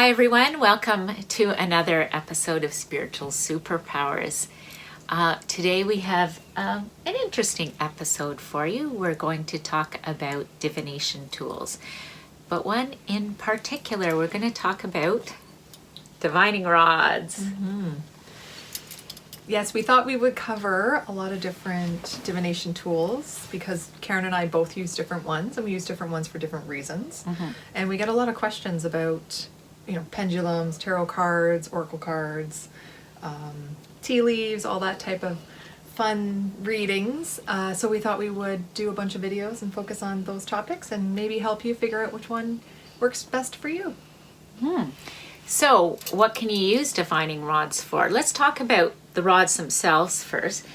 Hi everyone, welcome to another episode of Spiritual Superpowers. Today we have an interesting episode for you. We're going to talk about divination tools, but one in particular we're going to talk about divining rods. Yes, we thought we would cover a lot of different divination tools because Karen and I both use different ones, and we use different ones for different reasons. And we get a lot of questions about, pendulums, tarot cards, oracle cards, tea leaves, all that type of fun readings. So we thought we would do a bunch of videos and focus on those topics and maybe help you figure out which one works best for you. So what can you use divining rods for? Let's talk about the rods themselves first.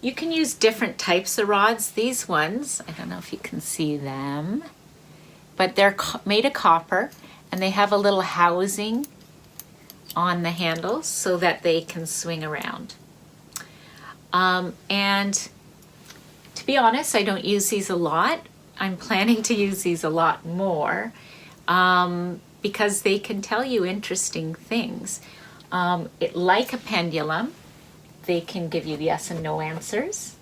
You can use different types of rods. These ones, I don't know if you can see them, but they're made of copper and they have a little housing on the handles so that they can swing around. And to be honest, I don't use these a lot. I'm planning to use these a lot more because they can tell you interesting things. Like a pendulum, they can give you yes and no answers,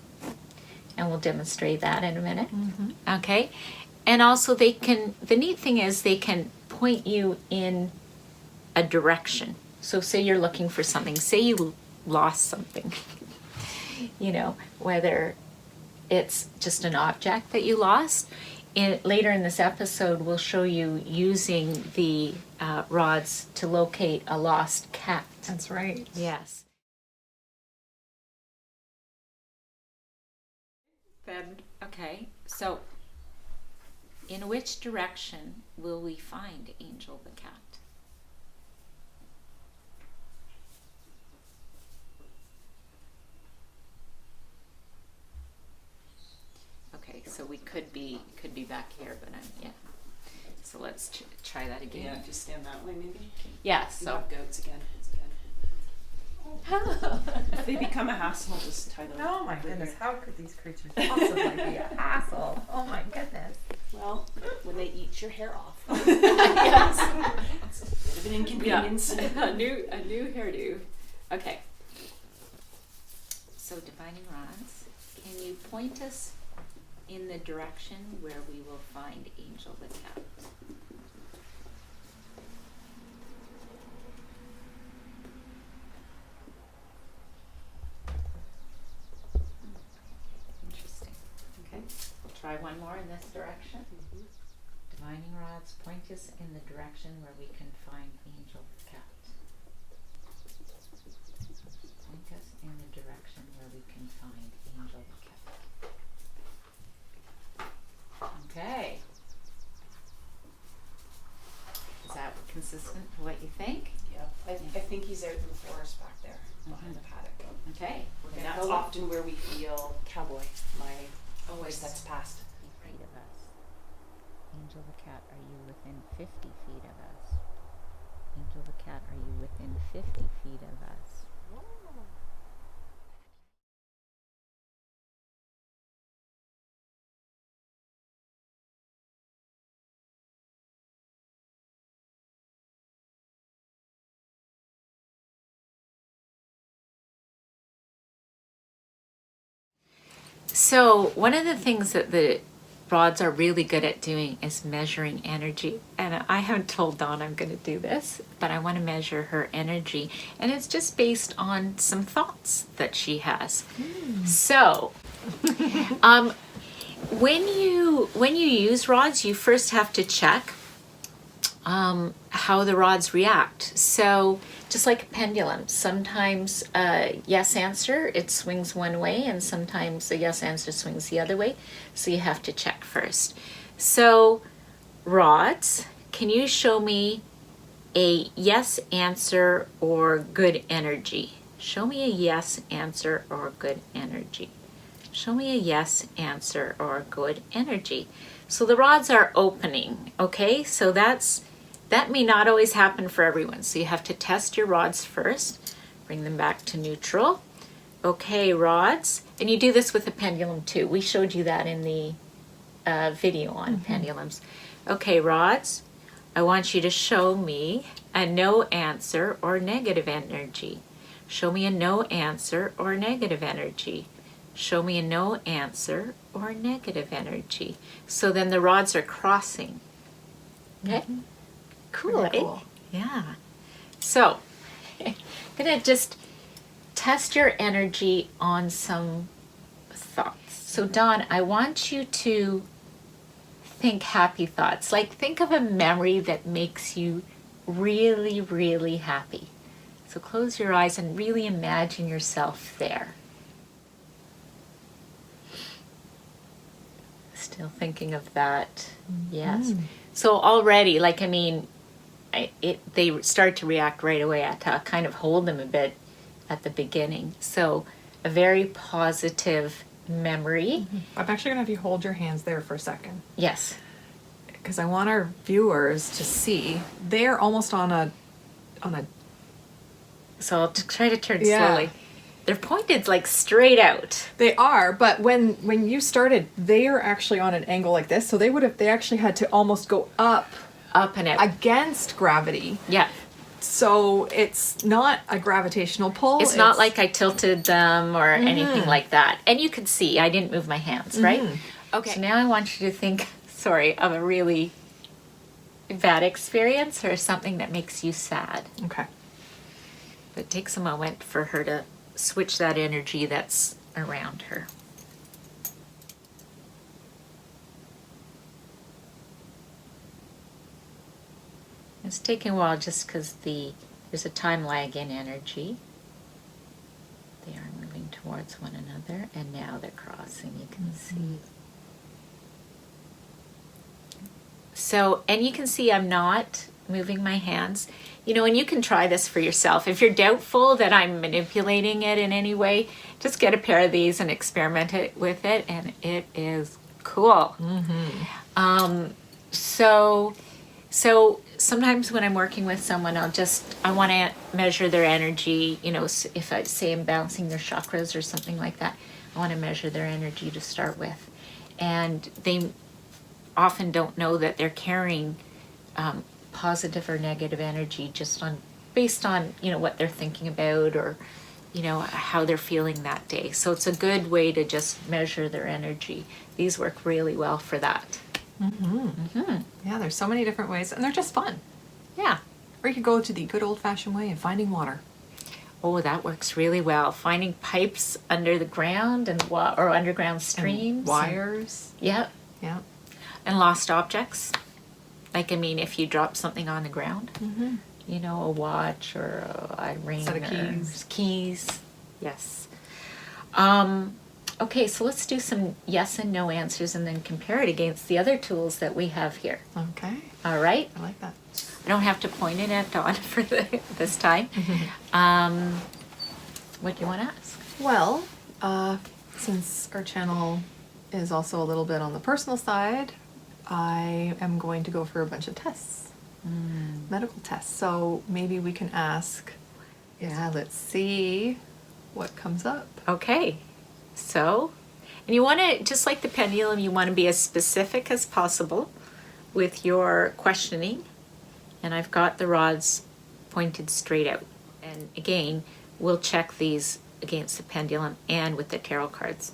and we'll demonstrate that in a minute. Okay, and also the neat thing is they can point you in a direction. So say you're looking for something, say you lost something, whether it's just an object that you lost. Later in this episode, we'll show you using the rods to locate a lost cat. That's right. Yes. Okay, so in which direction will we find Angel the cat? Okay, so we could be back here, but yeah. So let's try that again. Yeah, if you stand that way, maybe. Yeah. You So have goats again. If they become a hassle, I'll just tie them. Oh my over goodness, here. how could these creatures possibly be a hassle? Oh my goodness. Well, when they eat your hair off. yes. It's a bit of an inconvenience. a new hairdo. Okay. So divining rods, can you point us in the direction where we will find Angel the cat? Interesting. Okay. We'll try one more in this direction. Divining rods, point us in the direction where we can find Angel the cat. Point us in the direction where we can find Angel the cat. Okay. Is that consistent with what you think? Yeah, I think he's out in the forest back there, behind the paddock. Okay. We're And gonna that's go often where we feel cowboy, my voice that's passed. right of us. Angel the cat, are you within 50 feet of us? Angel the cat, are you within 50 feet of us? So one of the things that the rods are really good at doing is measuring energy. And I haven't told Dawn I'm going to do this, but I want to measure her energy. And it's just based on some thoughts that she has. So when you use rods, you first have to check how the rods react. So just like a pendulum, sometimes a yes answer, it swings one way, and sometimes a yes answer swings the other way. So you have to check first. So rods, can you show me a yes answer or good energy? Show me a yes answer or good energy. Show me a yes answer or good energy. So the rods are opening, okay? So that may not always happen for everyone. So you have to test your rods first, bring them back to neutral. Okay, rods. And you do this with a pendulum too. We showed you that in the video on pendulums. Okay, rods. I want you to show me a no answer or negative energy. Show me a no answer or negative energy. Show me a no answer or negative energy. So then the rods are crossing. Okay? Cool, Very eh? cool. Yeah. So, I'm going to just test your energy on some thoughts. So, Dawn, I want you to think happy thoughts. Like, think of a memory that makes you really, really happy. So close your eyes and really imagine yourself there. Still thinking of that. Yes. So already, like, I mean, they start to react right away. I had to kind of hold them a bit at the beginning. So a very positive memory. I'm actually gonna have you hold your hands there for a second, Yes. because I want our viewers to see they're almost on a So I'll try to turn Yeah. slowly. They're pointed like straight out. They are, but when you started, they are actually on an angle like this, so they actually had to almost go up Up and out. against gravity. Yeah. So it's not a gravitational pull. It's not like I tilted them or anything like that. And you could see I didn't move my hands, right? Okay. So now I want you to think, of a really bad experience or something that makes you sad. Okay. But it takes a moment for her to switch that energy that's around her. It's taking a while just because there's a time lag in energy. They are moving towards one another, and now they're crossing, you can see. So, and you can see I'm not moving my hands. You know, and you can try this for yourself. If you're doubtful that I'm manipulating it in any way, just get a pair of these and experiment with it, and it is cool. So sometimes when I'm working with someone, I want to measure their energy. You know, if I say I'm balancing their chakras or something like that, I want to measure their energy to start with. And they often don't know that they're carrying positive or negative energy based on what they're thinking about or how they're feeling that day. So it's a good way to just measure their energy. These work really well for that. Yeah, there's so many different ways, and they're just fun. Yeah. Or you could go to the good old-fashioned way of finding water. Oh, that works really well. Finding pipes under the ground or underground streams. And wires. Yep. Yeah. And lost objects. Like, I mean, if you drop something on the ground, a watch or a ring. Set of or keys. Keys. Yes. Okay, so let's do some yes and no answers and then compare it against the other tools that we have here. Okay. All right? I like that. I don't have to point it at Dawn for this time. What do you want to ask? Well, since our channel is also a little bit on the personal side, I am going to go for a bunch of tests, medical tests. So maybe we can ask, let's see what comes up. Okay. So, and you want to, just like the pendulum, you want to be as specific as possible with your questioning. And I've got the rods pointed straight out. And again, we'll check these against the pendulum and with the tarot cards.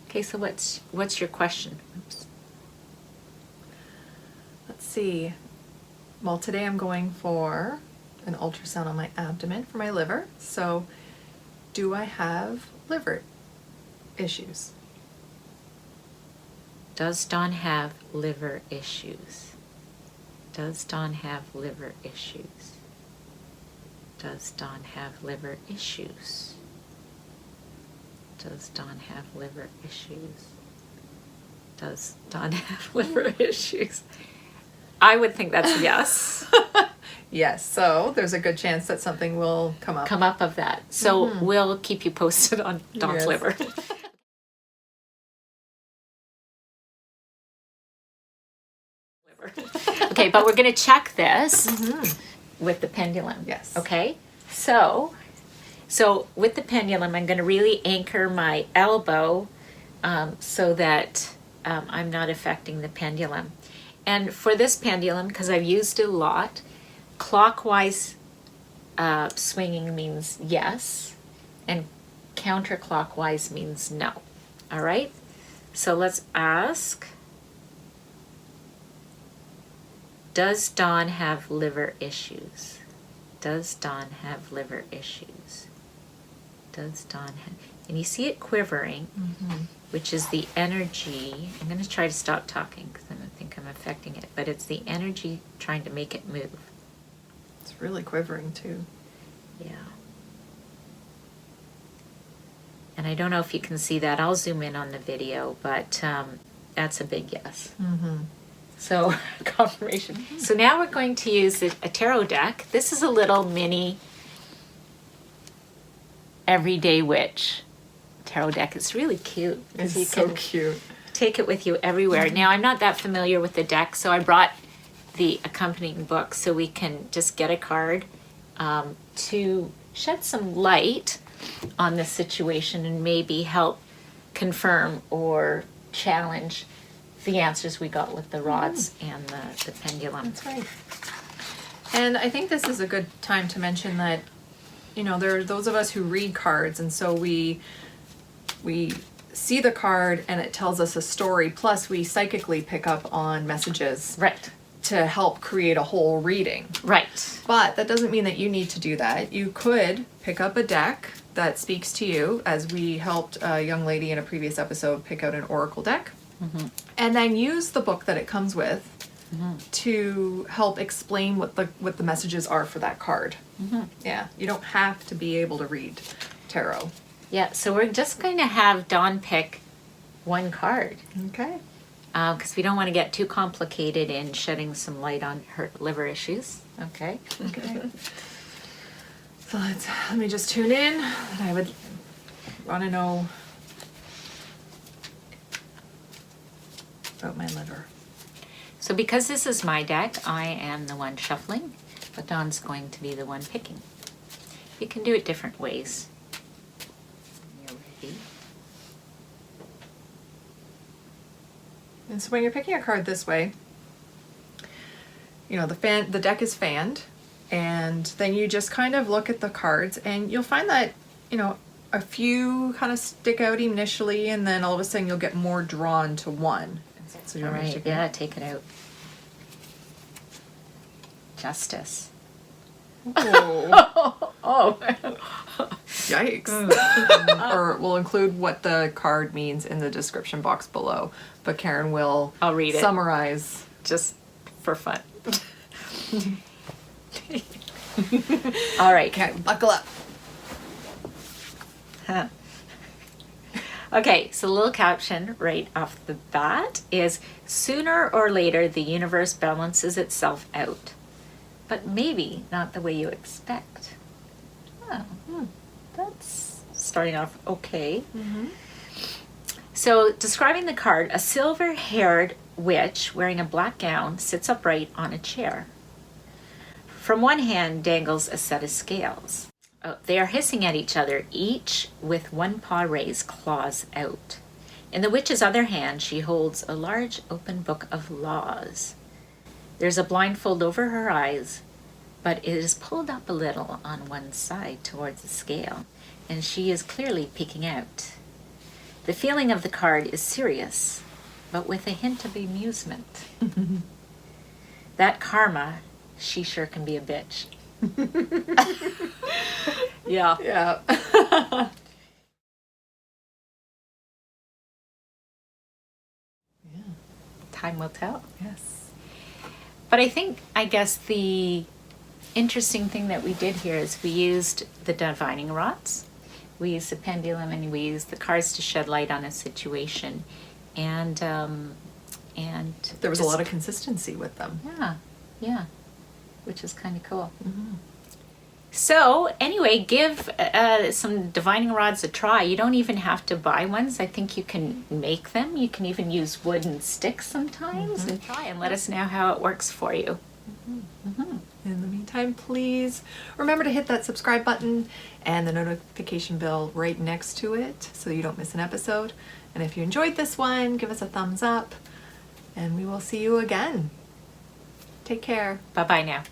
Okay, so what's your question? Oops. Let's see. Well, today I'm going for an ultrasound on my abdomen for my liver. So, do I have liver issues? Does Dawn have liver issues? Does Dawn have liver issues? Does Dawn have liver issues? Does Dawn have liver issues? Does Dawn have liver issues? I would think that's a yes. Yes, so there's a good chance that something will come up. Come up of that. So we'll keep you posted on Dawn's Yes. liver. Okay, but we're going to check this with the pendulum. Yes. Okay? So with the pendulum, I'm going to really anchor my elbow so that I'm not affecting the pendulum. And for this pendulum, because I've used it a lot, clockwise swinging means yes, and counterclockwise means no. All right? So let's ask, does Dawn have liver issues? Does Dawn have liver issues? Does Dawn have... And you see it quivering, which is the energy. I'm going to try to stop talking because I don't think I'm affecting it, but it's the energy trying to make it move. It's really quivering too. Yeah. And I don't know if you can see that. I'll zoom in on the video, but that's a big yes. So, confirmation. So now we're going to use a tarot deck. This is a little mini everyday witch tarot deck. It's really cute. It's You so can cute. take it with you everywhere. Now, I'm not that familiar with the deck, so I brought the accompanying book so we can just get a card to shed some light on this situation and maybe help confirm or challenge the answers we got with the rods and the pendulum. That's right. And I think this is a good time to mention that, you know, there are those of us who read cards, and so we see the card and it tells us a story, plus we psychically pick up on messages Right. to help create a whole reading. Right. But that doesn't mean that you need to do that. You could pick up a deck that speaks to you, as we helped a young lady in a previous episode pick out an oracle deck, and then use the book that it comes with to help explain what the messages are for that card. Yeah, you don't have to be able to read tarot. Yeah, so we're just going to have Dawn pick one card Okay. because we don't want to get too complicated in shedding some light on her liver issues. Okay. Okay. So let me just tune in. I would want to know about my liver. So because this is my deck, I am the one shuffling, but Dawn's going to be the one picking. You can do it different ways. When you're ready. And so when you're picking a card this way, you know, the deck is fanned, and then you just kind of look at the cards, and you'll find that, you know, a few kind of stick out initially, and then all of a sudden you'll get more drawn to one. So you All want me to right, take it? yeah, take it out. Justice. Oh, Oh. yikes. Or we'll include what the card means in the description box below, but Karen will I'll read it. summarize. Just for fun. All right. Okay, buckle up. Huh. Okay, so the little caption right off the bat is, sooner or later the universe balances itself out, but maybe not the way you expect. Oh, that's starting off okay. So describing the card, a silver-haired witch wearing a black gown sits upright on a chair. From one hand dangles a set of scales. They are hissing at each other, each with one paw raised, claws out. In the witch's other hand, she holds a large open book of laws. There's a blindfold over her eyes, but it is pulled up a little on one side towards the scale, and she is clearly peeking out. The feeling of the card is serious, but with a hint of amusement. That karma, she sure can be a bitch. Yeah. Yeah. Time will tell. Yes. But I guess the interesting thing that we did here is we used the divining rods, we used the pendulum, and we used the cards to shed light on a situation. And There was a just- lot of consistency with them. Yeah, which is kind of cool. So anyway, give some divining rods a try. You don't even have to buy ones. I think you can make them. You can even use wooden sticks sometimes and try and let us know how it works for you. In the meantime, please remember to hit that subscribe button and the notification bell right next to it so you don't miss an episode. And if you enjoyed this one, give us a thumbs up. And we will see you again. Take care. Bye-bye now.